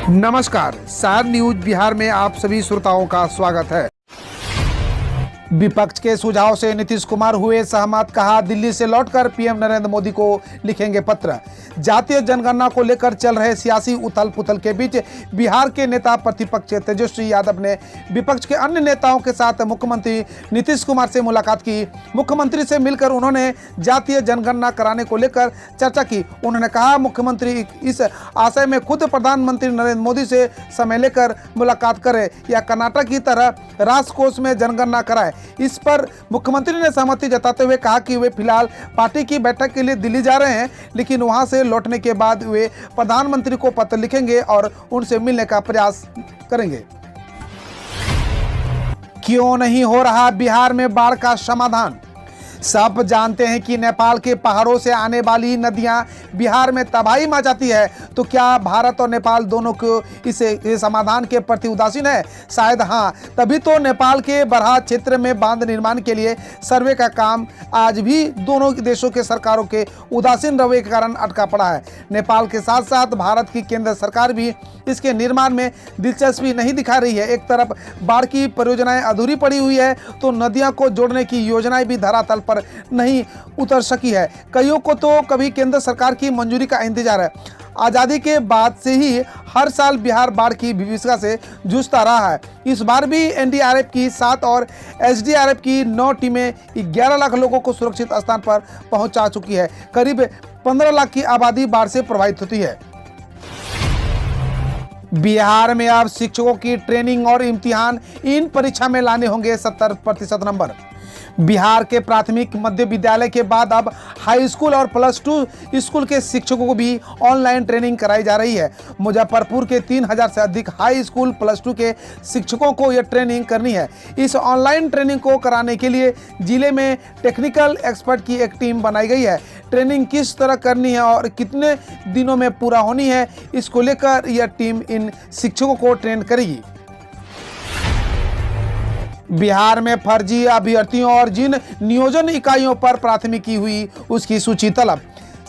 नमस्कार, सार न्यूज बिहार में आप सभी श्रोताओं का स्वागत है। विपक्ष के सुझाव से नीतीश कुमार हुए सहमत, कहा दिल्ली से लौटकर पीएम नरेंद्र मोदी को लिखेंगे पत्र। जातीय जनगणना को लेकर चल रहे सियासी उथल पुथल के बीच बिहार के नेता प्रतिपक्ष तेजस्वी यादव ने विपक्ष के अन्य नेताओं के साथ मुख्यमंत्री नीतीश कुमार से मुलाकात की। मुख्यमंत्री से मिलकर उन्होंने जातीय जनगणना कराने को लेकर चर्चा की। उन्होंने कहा मुख्यमंत्री इस आशय में खुद प्रधानमंत्री नरेंद्र मोदी से समय लेकर मुलाकात करे या कर्नाटक की तरह राजकोष में जनगणना कराए। इस पर मुख्यमंत्री ने सहमति जताते हुए कहा कि वे फिलहाल पार्टी की बैठक के लिए दिल्ली जा रहे हैं, लेकिन वहां से लौटने के बाद वे प्रधानमंत्री को पत्र लिखेंगे और उनसे मिलने का प्रयास करेंगे। क्यों नहीं हो रहा बिहार में बाढ़ का समाधान? सब जानते हैं कि नेपाल के पहाड़ों से आने वाली नदियां बिहार में तबाही मचाती है, तो क्या भारत और नेपाल दोनों को इसे समाधान के प्रति उदासीन है? शायद हाँ, तभी तो नेपाल के बरहा क्षेत्र में बांध निर्माण के लिए सर्वे का काम आज भी दोनों देशों के सरकारों के उदासीन रवैये के कारण अटका पड़ा है। नेपाल के साथ साथ भारत की केंद्र सरकार भी इसके निर्माण में दिलचस्पी नहीं दिखा रही है। एक तरफ बाढ़ की परियोजनाएं अधूरी पड़ी हुई है, तो नदियों को जोड़ने की योजनाएं भी धरातल पर नहीं उतर सकी है। कईयों को तो कभी केंद्र सरकार की मंजूरी का इंतजार है। आज़ादी के बाद से ही हर साल बिहार बाढ़ की विभीषिका से जूझता रहा है। इस बार भी एनडीआरएफ की 7 और एसडीआरएफ की 9 टीमें 11 लाख लोगों को सुरक्षित स्थान पर पहुंचा चुकी है। करीब 15 लाख की आबादी बाढ़ से प्रभावित होती है। बिहार में अब शिक्षकों की ट्रेनिंग और इम्तिहान इन परीक्षा में लाने होंगे 70% नंबर। बिहार के प्राथमिक मध्य विद्यालय के बाद अब हाई स्कूल और +2 स्कूल के शिक्षकों को भी ऑनलाइन ट्रेनिंग कराई जा रही है। मुजफ्फरपुर के 3000 से अधिक हाई स्कूल +2 के शिक्षकों को यह ट्रेनिंग करनी है। इस ऑनलाइन ट्रेनिंग को कराने के लिए जिले में टेक्निकल एक्सपर्ट की एक टीम बनाई गई है। ट्रेनिंग किस तरह करनी है और कितने दिनों में पूरा होनी है, इसको लेकर यह टीम इन शिक्षकों को ट्रेन करेगी। बिहार में फर्जी अभ्यर्थियों और जिन नियोजन इकाइयों पर प्राथमिकी हुई उसकी सूची तलब।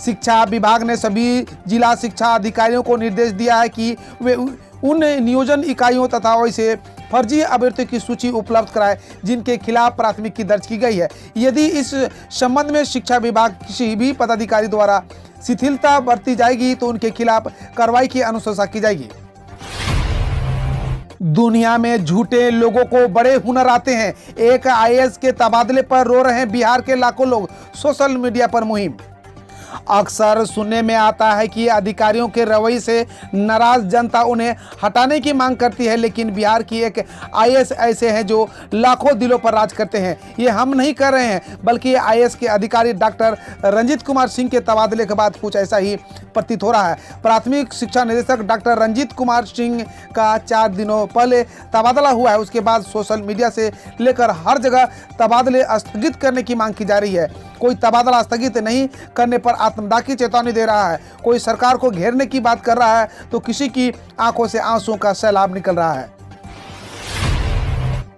शिक्षा विभाग ने सभी जिला शिक्षा अधिकारियों को निर्देश दिया है कि वे उन नियोजन इकाइयों तथा वैसे फर्जी अभ्यर्थियों की सूची उपलब्ध कराए जिनके खिलाफ प्राथमिकी दर्ज की गई है। यदि इस संबंध में शिक्षा विभाग किसी भी पदाधिकारी द्वारा शिथिलता बरती जाएगी तो उनके खिलाफ कार्रवाई की अनुशंसा की जाएगी। दुनिया में झूठे लोगों को बड़े हुनर आते हैं। एक आईएएस के तबादले पर रो रहे हैं बिहार के लाखों लोग। सोशल मीडिया पर मुहिम। अक्सर सुनने में आता है कि अधिकारियों के रवैये से नाराज जनता उन्हें हटाने की मांग करती है, लेकिन बिहार की एक आईएएस ऐसे हैं जो लाखों दिलों पर राज करते हैं। ये हम नहीं कर रहे हैं, बल्कि आईएएस के अधिकारी डॉक्टर रंजीत कुमार सिंह के तबादले के बाद कुछ ऐसा ही प्रतीत हो रहा है। प्राथमिक शिक्षा निदेशक डॉक्टर रंजीत कुमार सिंह का 4 दिनों पहले तबादला हुआ है। उसके बाद सोशल मीडिया से लेकर हर जगह तबादले स्थगित करने की मांग की जा रही है। कोई तबादला स्थगित नहीं करने पर आत्मदाह की चेतावनी दे रहा है, कोई सरकार को घेरने की बात कर रहा है, तो किसी की आंखों से आंसुओं का सैलाब निकल रहा है।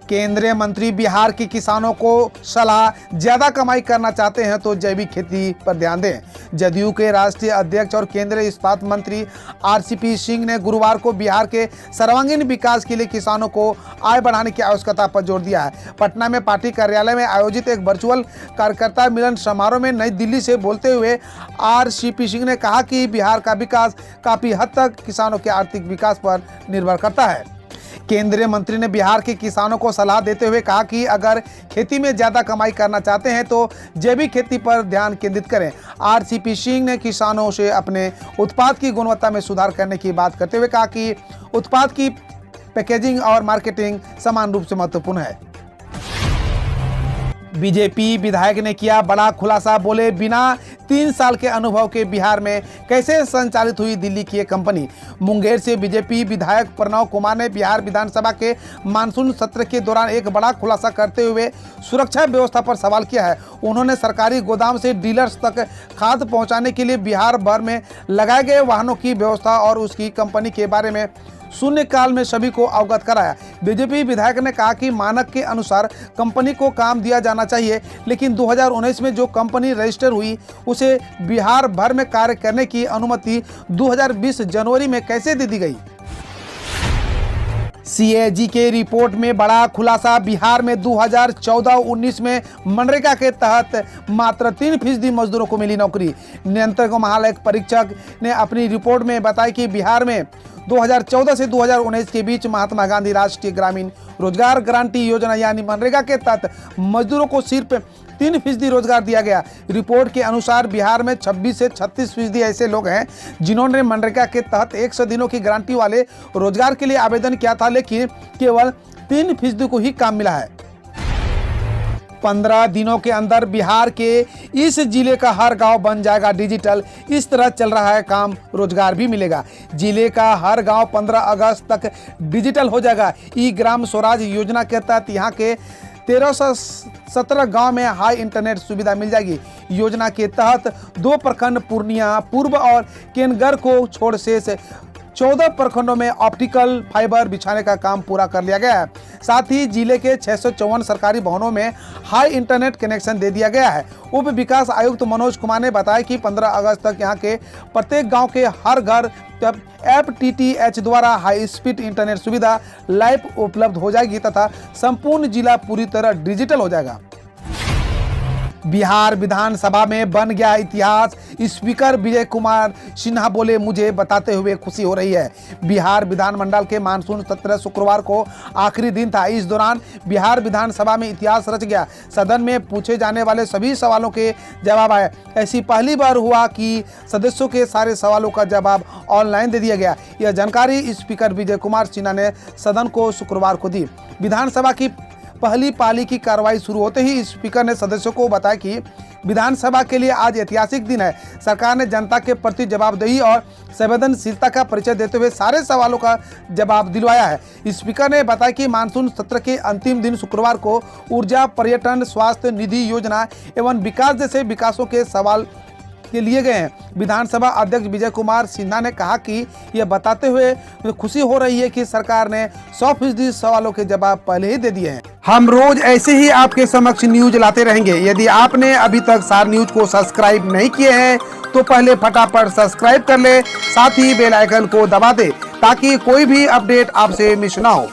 केंद्रीय मंत्री बिहार के किसानों को सलाह, ज्यादा कमाई करना चाहते हैं तो जैविक खेती पर ध्यान दें। जदयू के राष्ट्रीय अध्यक्ष और केंद्रीय इस्पात मंत्री आरसीपी सिंह ने गुरुवार को बिहार के सर्वांगीण विकास के लिए किसानों को आय बढ़ाने की आवश्यकता पर जोर दिया है। पटना में पार्टी कार्यालय में आयोजित एक वर्चुअल कार्यकर्ता मिलन समारोह में नई दिल्ली से बोलते हुए आरसीपी सिंह ने कहा कि बिहार का विकास काफी हद तक किसानों के आर्थिक विकास पर निर्भर करता है। केंद्रीय मंत्री ने बिहार के किसानों को सलाह देते हुए कहा कि अगर खेती में ज्यादा कमाई करना चाहते हैं तो जैविक खेती पर ध्यान केंद्रित करें। आरसीपी सिंह ने किसानों से अपने उत्पाद की गुणवत्ता में सुधार करने की बात करते हुए कहा कि उत्पाद की पैकेजिंग और मार्केटिंग समान रूप से महत्वपूर्ण है। बीजेपी विधायक ने किया बड़ा खुलासा, बोले बिना 3 साल के अनुभव के बिहार में कैसे संचालित हुई दिल्ली की एक कंपनी। मुंगेर से बीजेपी विधायक प्रणव कुमार ने बिहार विधानसभा के मानसून सत्र के दौरान एक बड़ा खुलासा करते हुए सुरक्षा व्यवस्था पर सवाल किया है। उन्होंने सरकारी गोदाम से डीलर्स तक खाद पहुंचाने के लिए बिहार भर में लगाए गए वाहनों की व्यवस्था और उसकी कंपनी के बारे में शून्यकाल में सभी को अवगत कराया। बीजेपी विधायक ने कहा कि मानक के अनुसार कंपनी को काम दिया जाना चाहिए, लेकिन 2019 में जो कंपनी रजिस्टर हुई उसे बिहार भर में कार्य करने की अनुमति 2020 जनवरी में कैसे दे दी गई। CAG के रिपोर्ट में बड़ा खुलासा। बिहार में 2014-19 में मनरेगा के तहत मात्र 3% मजदूरों को मिली नौकरी। नियंत्रक महालेख परीक्षक ने अपनी रिपोर्ट में बताया कि बिहार में 2014 से 2019 के बीच महात्मा गांधी राष्ट्रीय ग्रामीण रोजगार गारंटी योजना यानी मनरेगा के तहत मजदूरों को सिर्फ 3% रोजगार दिया गया। रिपोर्ट के अनुसार बिहार में 26 से 36% ऐसे लोग हैं जिन्होंने मनरेगा के तहत 100 दिनों की गारंटी वाले रोजगार के लिए आवेदन किया था, लेकिन केवल 3% को ही काम मिला है। 15 दिनों के अंदर बिहार के इस जिले का हर गांव बन जाएगा डिजिटल। इस तरह चल रहा है काम, रोजगार भी मिलेगा। जिले का हर गांव 15 अगस्त तक डिजिटल हो जाएगा। ई ग्राम स्वराज योजना के तहत यहाँ के 1317 गांव में हाई इंटरनेट सुविधा मिल जाएगी। योजना के तहत 2 प्रखंड पूर्णिया पूर्व और केनगर को छोड़ शेष 14 प्रखंडों में ऑप्टिकल फाइबर बिछाने का काम पूरा कर लिया गया है। साथ ही जिले के 654 सरकारी भवनों में हाई इंटरनेट कनेक्शन दे दिया गया है। उप विकास आयुक्त मनोज कुमार ने बताया कि 15 अगस्त तक यहां के प्रत्येक गांव के हर घर FTTH द्वारा हाई स्पीड इंटरनेट सुविधा लाइव उपलब्ध हो जाएगी तथा संपूर्ण जिला पूरी तरह डिजिटल हो जाएगा। बिहार विधानसभा में बन गया इतिहास। स्पीकर विजय कुमार सिन्हा बोले, मुझे बताते हुए खुशी हो रही है। बिहार विधानमंडल के मानसून सत्र शुक्रवार को आखिरी दिन था। इस दौरान बिहार विधानसभा में इतिहास रच गया। सदन में पूछे जाने वाले सभी सवालों के जवाब आए। ऐसी पहली बार हुआ कि सदस्यों के सारे सवालों का जवाब ऑनलाइन दे दिया गया। यह जानकारी स्पीकर विजय कुमार सिन्हा ने सदन को शुक्रवार को दी। विधानसभा की पहली पाली की कार्रवाई शुरू होते ही स्पीकर ने सदस्यों को बताया कि विधानसभा के लिए आज ऐतिहासिक दिन है। सरकार ने जनता के प्रति जवाबदेही और संवेदनशीलता का परिचय देते हुए सारे सवालों का जवाब दिलवाया है। स्पीकर ने बताया कि मानसून सत्र के अंतिम दिन शुक्रवार को ऊर्जा, पर्यटन, स्वास्थ्य, निधि योजना एवं विकास जैसे विकासों के सवाल के लिए गए हैं। विधानसभा अध्यक्ष विजय कुमार सिन्हा ने कहा कि यह बताते हुए खुशी हो रही है कि सरकार ने 100% सवालों के जवाब पहले ही दे दिए हैं। हम रोज ऐसे ही आपके समक्ष न्यूज लाते रहेंगे। यदि आपने अभी तक सार न्यूज को सब्सक्राइब नहीं किए हैं तो पहले फटाफट सब्सक्राइब कर ले, साथ ही बेल आइकन को दबा दे ताकि कोई भी अपडेट आपसे मिस ना हो।